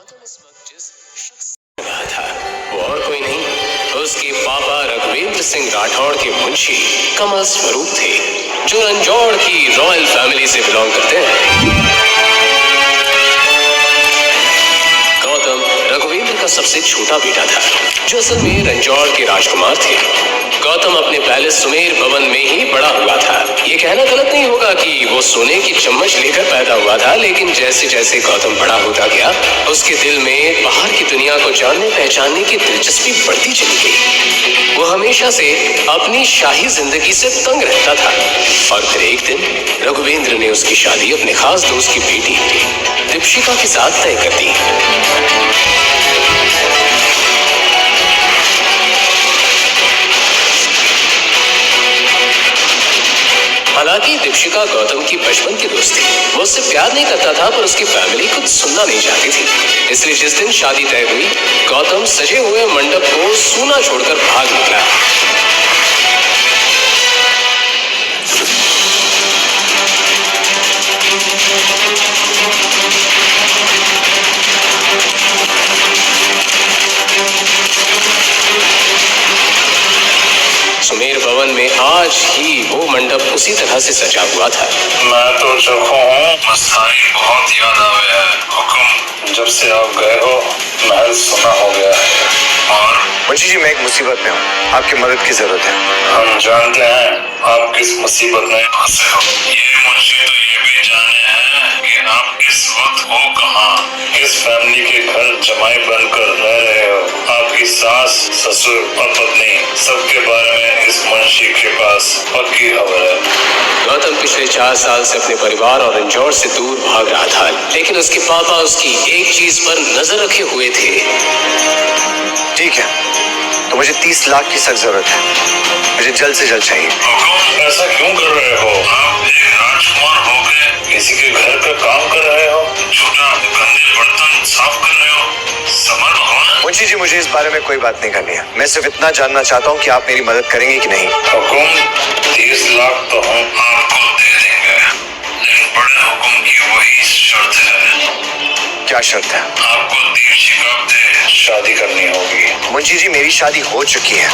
गौतम इस वक्त जिस शख्स से रहा था वो और कोई नहीं, उसके पापा रघुवेंद्र सिंह राठौड़ के मुंशी कमल स्वरूप थे, जो रंजौड़ की रॉयल फैमिली से बिलोंग करते हैं। गौतम रघुवेंद्र का सबसे छोटा बेटा था, जो असल में रंजौड़ के राजकुमार थे। गौतम अपने पैलेस सुमेर भवन में ही बड़ा हुआ था। ये कहना गलत नहीं होगा कि वो सोने की चम्मच लेकर पैदा हुआ था, लेकिन जैसे जैसे गौतम बड़ा होता गया, उसके दिल में बाहर की दुनिया को जानने पहचानने की दिलचस्पी बढ़ती चली गई। वो हमेशा से अपनी शाही जिंदगी से तंग रहता था। और फिर एक दिन रघुवेंद्र ने उसकी शादी अपने खास दोस्त की बेटी दीपशिका के साथ तय कर दी। हालांकि दीपशिका गौतम की बचपन की दोस्त थी। वो उससे प्यार नहीं करता था, पर उसकी फैमिली कुछ सुनना नहीं चाहती थी। इसलिए जिस दिन शादी तय हुई, गौतम सजे हुए मंडप को सूना छोड़कर भाग निकला। सुमेर भवन में आज ही वो मंडप उसी तरह से सजा हुआ था। मैं तो चौंका हूँ, मस्तानी बहुत याद आवे है। हुक्म, जब से आप गए हो महल सुना हो गया है। और मुंशी जी, मैं एक मुसीबत में हूँ, आपकी मदद की जरूरत है। हम जानते हैं आप किस मुसीबत में फंसे हो। ये मुंशी तो ये भी जाने हैं कि आप इस वक्त हो कहाँ, किस फैमिली के घर जमाई बनकर रह रहे हो। आपकी सास, ससुर और पत्नी सबके बारे में इस मुंशी के पास पक्की खबर है। गौतम पिछले 4 साल से अपने परिवार और रंजौड़ से दूर भाग रहा था, लेकिन उसके पापा उसकी एक चीज पर नजर रखे हुए थे। ठीक है, तो मुझे 30 लाख की सख्त जरूरत है, मुझे जल्द से जल्द चाहिए। ऐसा क्यों कर रहे हो? आप एक राजकुमार हो गए किसी के घर का काम कर रहे हो, छोटा गंदे बर्तन साफ कर रहे हो। समझ भगवान। मुंशी जी, मुझे इस बारे में कोई बात नहीं करनी है। मैं सिर्फ इतना जानना चाहता हूँ कि आप मेरी मदद करेंगे कि नहीं। हुकुम, 30 लाख तो हम आपको दे देंगे, लेकिन बड़े हुकुम की वही शर्त है। क्या शर्त है? आपको दीपशिका से शादी करनी होगी। मुंशी जी, मेरी शादी हो चुकी है,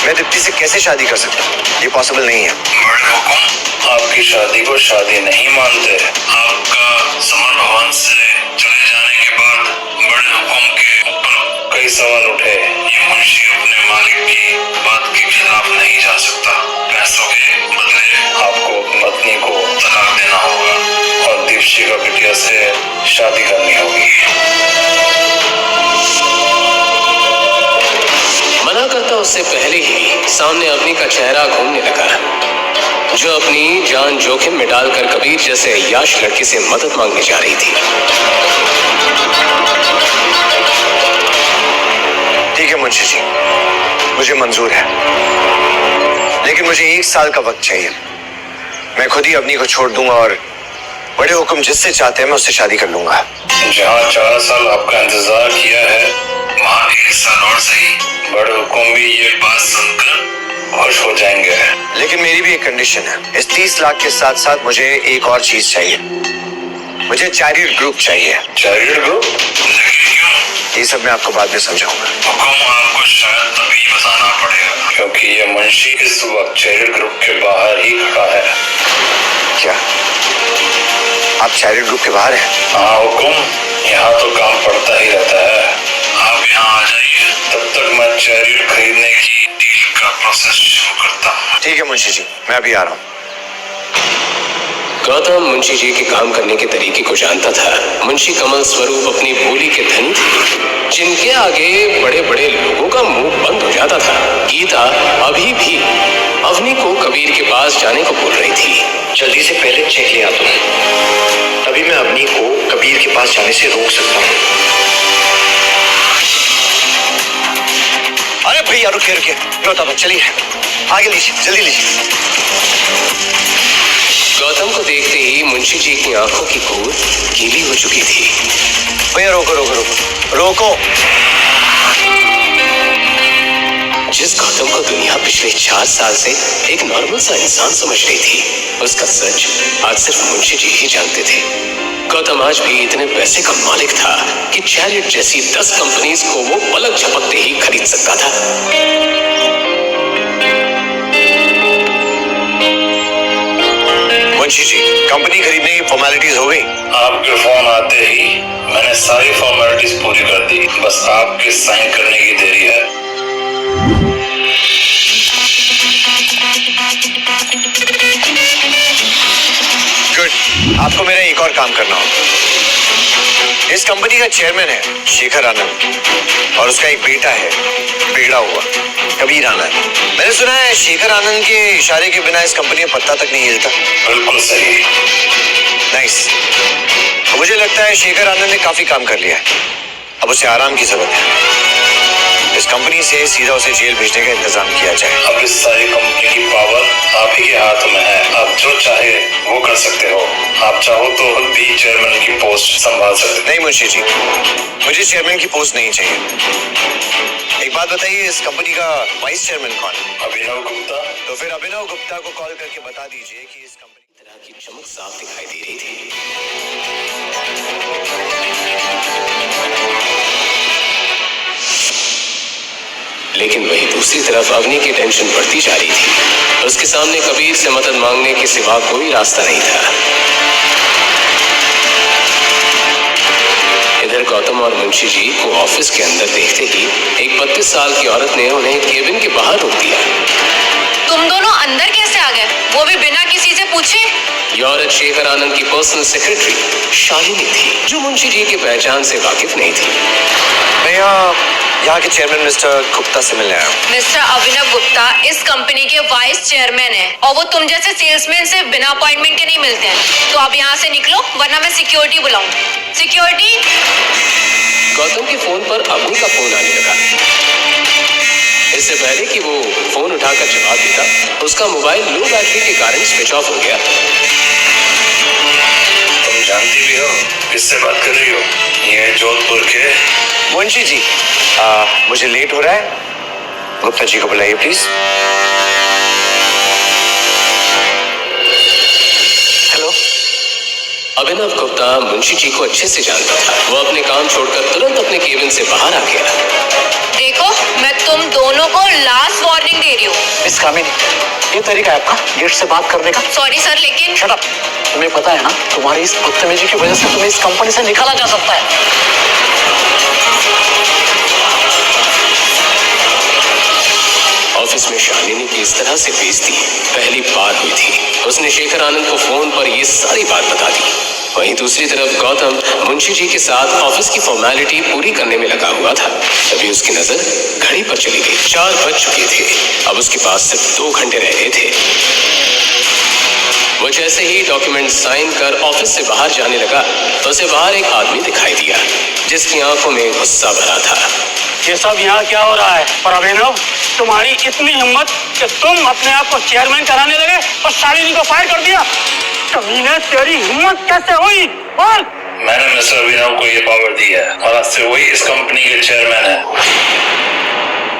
मैं दीप्ति से कैसे शादी कर सकता हूँ? ये पॉसिबल नहीं है। बड़े हुकुम, आपकी शादी को शादी नहीं मानते। आपका समर भवन से चले जाने के बाद बड़े हुकुम के ऊपर कई सवाल उठे। ये मुंशी अपने मालिक की बात के खिलाफ नहीं जा सकता। पैसों के बदले आपको अपनी पत्नी को तलाक देना होगा और दीपशिका बिटिया से शादी करनी होगी। मना करता उससे पहले ही सामने अग्नि का चेहरा घूमने लगा, जो अपनी जान जोखिम में डालकर कबीर जैसे अय्याश लड़के से मदद मांगने जा रही थी। ठीक है मुंशी जी, मुझे मंजूर है, लेकिन मुझे 1 साल का वक्त चाहिए। मैं खुद ही अग्नि को छोड़ दूंगा और बड़े हुक्म जिससे चाहते हैं मैं उससे शादी कर लूंगा। जहाँ 4 साल आपका इंतजार किया है, वहाँ 1 साल और सही। बड़े हुक्म भी ये बात सुनकर खुश हो जाएंगे। लेकिन मेरी भी एक कंडीशन है। इस 30 लाख के साथ साथ मुझे एक और चीज चाहिए, मुझे चैरिट ग्रुप चाहिए। Chariot group? लेकिन क्यों? ये सब मैं आपको बाद में समझाऊंगा। हुक्म आपको शायद तभी बताना पड़ेगा, क्योंकि ये मुंशी इस वक्त चैरिट ग्रुप के बाहर ही खड़ा है। क्या आप चैरिट ग्रुप के बाहर हैं? हाँ हुक्म, यहाँ तो काम पड़ता ही रहता है। आप यहाँ आ जाइए, तब तक मैं चैरिट खरीदने की डील का प्रोसेस शुरू करता हूँ। ठीक है मुंशी जी, मैं अभी आ रहा हूँ। गौतम मुंशी जी के काम करने के तरीके को जानता था। मुंशी कमल स्वरूप अपनी बोली के धनी थे, जिनके आगे बड़े बड़े लोगों का मुंह बंद हो जाता था। गीता अभी भी अवनी को कबीर के पास जाने को बोल रही थी। जल्दी से पहले चेक ले आता हूँ, तभी मैं अवनी को कबीर के पास जाने से रोक सकता हूँ। अरे भैया रुकिए रुकिए, रोता मत, चलिए आगे लीजिए, जल्दी लीजिए। गौतम को देखते ही मुंशी जी की आंखों की कोर गीली हो चुकी थी। भैया रोको रोको रोको रोको। जिस गौतम को दुनिया पिछले 4 साल से एक नॉर्मल सा इंसान समझ रही थी, उसका सच आज सिर्फ मुंशी जी ही जानते थे। गौतम आज भी इतने पैसे का मालिक था कि चैरियट जैसी 10 कंपनीज को वो पलक झपकते ही खरीद सकता था। मुंशी जी, कंपनी खरीदने की फॉर्मेलिटीज हो गई? आपके फोन आते ही मैंने सारी फॉर्मेलिटीज पूरी कर दी, बस आपके साइन करने की देरी है। गुड, आपको मेरा एक और काम करना होगा। इस कंपनी का चेयरमैन है शेखर आनंद और उसका एक बेटा है बिगड़ा हुआ कबीर आनंद। मैंने सुना है शेखर आनंद के इशारे के बिना इस कंपनी में पत्ता तक नहीं हिलता। बिल्कुल सही। नाइस। मुझे लगता है शेखर आनंद ने काफी काम कर लिया है, अब उसे आराम की जरूरत है। इस कंपनी से सीधा उसे जेल भेजने का इंतजाम किया जाए। अब इस सारी कंपनी की पावर आप ही के हाथ में है, आप जो चाहे वो कर सकते हो। आप चाहो तो खुद भी चेयरमैन की पोस्ट संभाल सकते। नहीं मुंशी जी, मुझे चेयरमैन की पोस्ट नहीं चाहिए। एक बात बताइए, इस कंपनी का वाइस चेयरमैन कौन है? अभिनव गुप्ता। तो फिर अभिनव गुप्ता को कॉल करके बता दीजिए कि इस कंपनी तरह की चमक साफ दिखाई दे रही थी। लेकिन वही दूसरी तरफ अवनी की टेंशन बढ़ती जा रही थी। उसके सामने कबीर से मदद मांगने के सिवा कोई रास्ता नहीं था। इधर गौतम और मुंशी जी को ऑफिस के अंदर देखते ही एक 32 साल की औरत ने उन्हें केबिन के बाहर रोक दिया। तुम दोनों अंदर कैसे आ गए, वो भी बिना किसी से पूछे? ये औरत शेखर आनंद की पर्सनल सेक्रेटरी शालिनी थी, जो मुंशी जी की पहचान से वाकिफ नहीं थी। मैं यहाँ के चेयरमैन मिस्टर गुप्ता से मिलने आया हूँ। मिस्टर अभिनव गुप्ता इस कंपनी के वाइस चेयरमैन हैं और वो तुम जैसे सेल्समैन से बिना अपॉइंटमेंट के नहीं मिलते हैं। तो आप यहाँ से निकलो वरना मैं सिक्योरिटी बुलाऊं। सिक्योरिटी। गौतम के फोन पर अवनी का फोन आने लगा। इससे पहले कि वो फोन उठाकर जवाब देता, उसका मोबाइल लो बैटरी के कारण स्विच ऑफ हो गया। तुम जानती भी हो किससे बात कर रही हो? ये जोधपुर के मुंशी जी, मुझे लेट हो रहा है, गुप्ता जी को बुलाइए प्लीज। हेलो। अभिनव गुप्ता मुंशी जी को अच्छे से जानता था। वो अपने काम छोड़कर तुरंत अपने केबिन से बाहर आ गया। देखो, मैं तुम दोनों को लास्ट वार्निंग दे रही हूँ। मिस कामिनी, ये तरीका है आपका गेट से बात करने का? सॉरी सर, लेकिन शट अप। तुम्हें पता है ना, तुम्हारी इस बदतमीजी की वजह से तुम्हें इस कंपनी से निकाला जा सकता है। ऑफिस में शालिनी की इस तरह से बेइज्जती पहली बार हुई थी। उसने शेखर आनंद को फोन पर ये सारी बात बता दी। वहीं दूसरी तरफ गौतम मुंशी जी के साथ ऑफिस की फॉर्मेलिटी पूरी करने में लगा हुआ था। तभी उसकी नजर घड़ी पर चली गई। 4 बज चुके थे। अब उसके पास सिर्फ 2 घंटे रह गए थे। वो जैसे ही डॉक्यूमेंट साइन कर ऑफिस से बाहर जाने लगा तो उसे बाहर एक आदमी दिखाई दिया, जिसकी आंखों में गुस्सा भरा था। ये सब यहाँ क्या हो रहा है? और अभिनव, तुम्हारी इतनी हिम्मत कि तुम अपने आप को चेयरमैन कराने लगे और शालिनी को फायर कर दिया। कमीने, तेरी हिम्मत कैसे हुई? बोल। मैंने मिस्टर अभिनव को ये पावर दी है और आज से वही इस कंपनी के चेयरमैन है।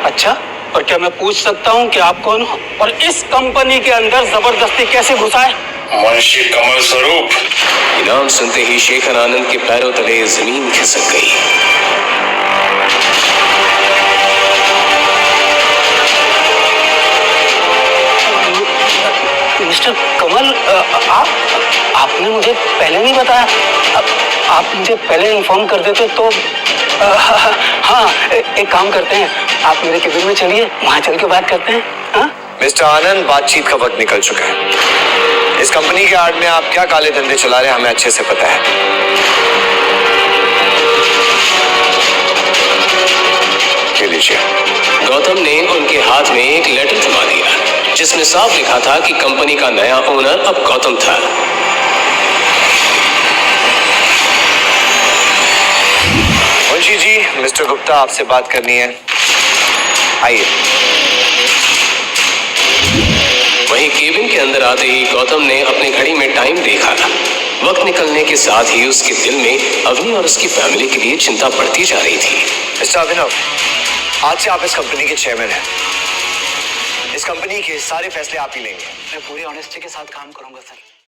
अच्छा, और क्या मैं पूछ सकता हूँ कि आप कौन हो और इस कंपनी के अंदर जबरदस्ती कैसे घुसा है? मुंशी कमल स्वरूप। नाम सुनते ही शेखर आनंद के पैरों तले जमीन खिसक गई। मिस्टर कमल, आपने मुझे पहले नहीं बताया। आप मुझे पहले इन्फॉर्म कर देते तो हाँ, एक काम करते हैं, आप मेरे केबिन में चलिए, वहां चल के बात करते हैं। हाँ? मिस्टर आनंद, बातचीत का वक्त निकल चुका है। इस कंपनी के आड़ में आप क्या काले धंधे चला रहे हैं हमें अच्छे से पता है। ये लीजिए। गौतम ने उनके हाथ में एक लेटर थमा दिया, जिसमें साफ लिखा था कि कंपनी का नया ओनर अब गौतम था। मुंशी जी, मिस्टर गुप्ता आपसे बात करनी है, आइए। वहीं केबिन के अंदर आते ही गौतम ने अपनी घड़ी में टाइम देखा। वक्त निकलने के साथ ही उसके दिल में अवनी और उसकी फैमिली के लिए चिंता बढ़ती जा रही थी। मिस्टर अभिनव, आज से आप इस कंपनी के चेयरमैन हैं। इस कंपनी के सारे फैसले आप ही लेंगे। मैं पूरी ऑनेस्टी के साथ काम करूंगा सर।